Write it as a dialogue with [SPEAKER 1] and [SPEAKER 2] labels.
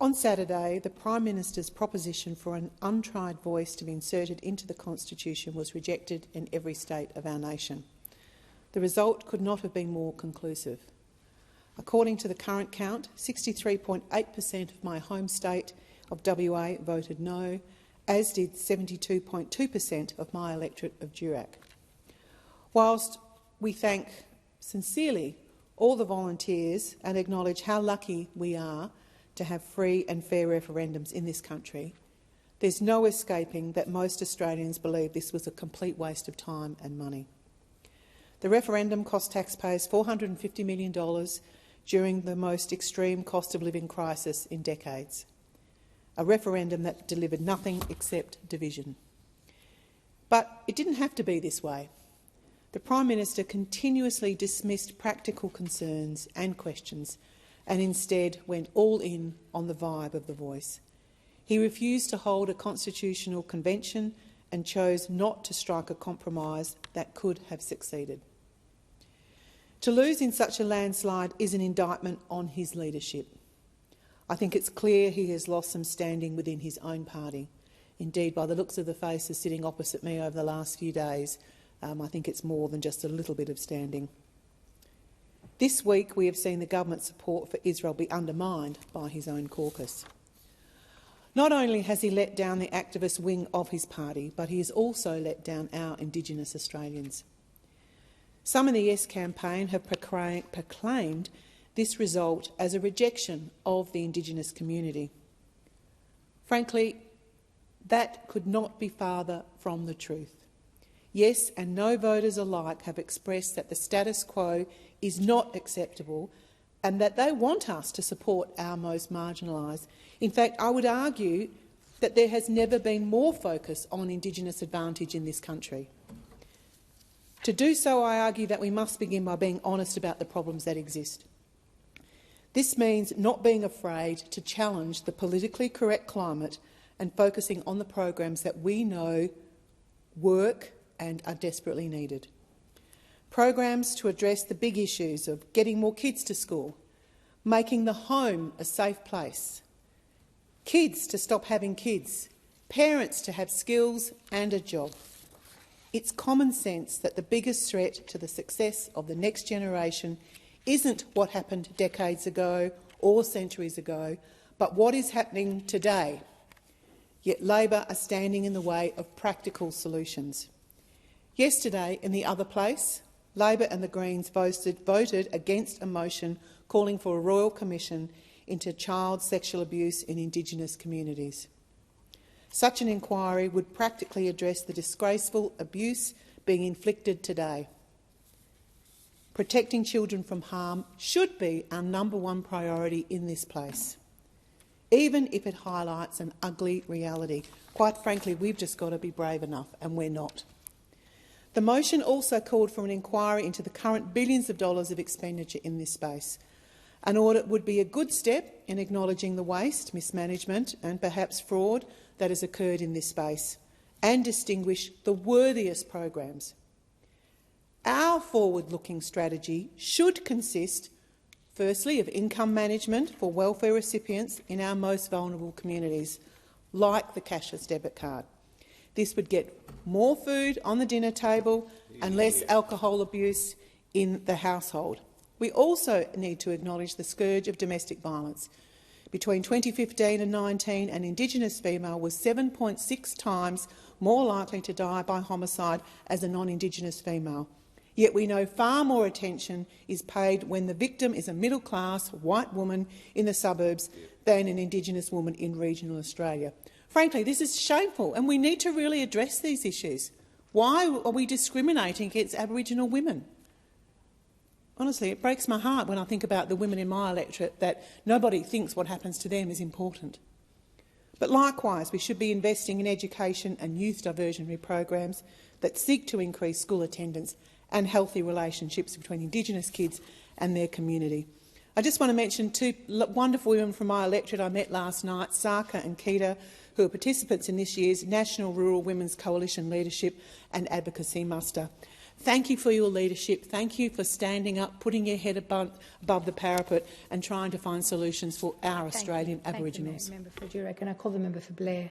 [SPEAKER 1] On Saturday, the Prime Minister's proposition for an untried voice to be inserted into the Constitution was rejected in every state of our nation. The result could not have been more conclusive. According to the current count, 63.8% of my home state of WA voted no, as did 72.2% of my electorate of Durack. Whilst we thank sincerely all the volunteers and acknowledge how lucky we are to have free and fair referendums in this country, there's no escaping that most Australians believe this was a complete waste of time and money. The referendum cost taxpayers $450 million during the most extreme cost of living crisis in decades, a referendum that delivered nothing except division. But it didn't have to be this way. The Prime Minister continuously dismissed practical concerns and questions and instead went all in on the vibe of the voice. He refused to hold a constitutional convention and chose not to strike a compromise that could have succeeded. To lose in such a landslide is an indictment on his leadership. I think it's clear he has lost some standing within his own party. Indeed, by the looks of the faces sitting opposite me over the last few days, I think it's more than just a little bit of standing. This week we have seen the government's support for Israel be undermined by his own caucus. Not only has he let down the activist wing of his party, but he has also let down our Indigenous Australians. Some in the Yes campaign have proclaimed this result as a rejection of the Indigenous community. Frankly, that could not be farther from the truth. Yes and no voters alike have expressed that the status quo is not acceptable and that they want us to support our most marginalised. In fact, I would argue that there has never been more focus on Indigenous advantage in this country. To do so, I argue that we must begin by being honest about the problems that exist. This means not being afraid to challenge the politically correct climate and focusing on the programs that we know work and are desperately needed. Programs to address the big issues of getting more kids to school, making the home a safe place, kids to stop having kids, parents to have skills and a job. It's common sense that the biggest threat to the success of the next generation isn't what happened decades ago or centuries ago, but what is happening today. Yet Labor are standing in the way of practical solutions. Yesterday, in the other place, Labor and the Greens voted against a motion calling for a royal commission into child sexual abuse in Indigenous communities. Such an inquiry would practically address the disgraceful abuse being inflicted today. Protecting children from harm should be our #1 priority in this place, even if it highlights an ugly reality. Quite frankly, we've just got to be brave enough, and we're not. The motion also called for an inquiry into the current billions of dollars of expenditure in this space. An audit would be a good step in acknowledging the waste, mismanagement and perhaps fraud that has occurred in this space and distinguish the worthiest programs. Our forward-looking strategy should consist, firstly, of income management for welfare recipients in our most vulnerable communities, like the cashless debit card. This would get more food on the dinner table and less alcohol abuse in the household. We also need to acknowledge the scourge of domestic violence. Between 2015 and 2019, an Indigenous female was 7.6 times more likely to die by homicide as a non-Indigenous female. Yet we know far more attention is paid when the victim is a middle-class white woman in the suburbs than an Indigenous woman in regional Australia. Frankly, this is shameful, and we need to really address these issues. Why are we discriminating against Aboriginal women? Honestly, it breaks my heart when I think about the women in my electorate that nobody thinks what happens to them is important. But likewise, we should be investing in education and youth diversionary programs that seek to increase school attendance and healthy relationships between Indigenous kids and their community. I just want to mention two wonderful women from my electorate I met last night, Saka and Keita, who are participants in this year's National Rural Women's Coalition Leadership and Advocacy Muster. Thank you for your leadership. Thank you for standing up, putting your head above the parapet and trying to find solutions for our Australian Aboriginals.
[SPEAKER 2] Member for Durack, and I call the member for Blair.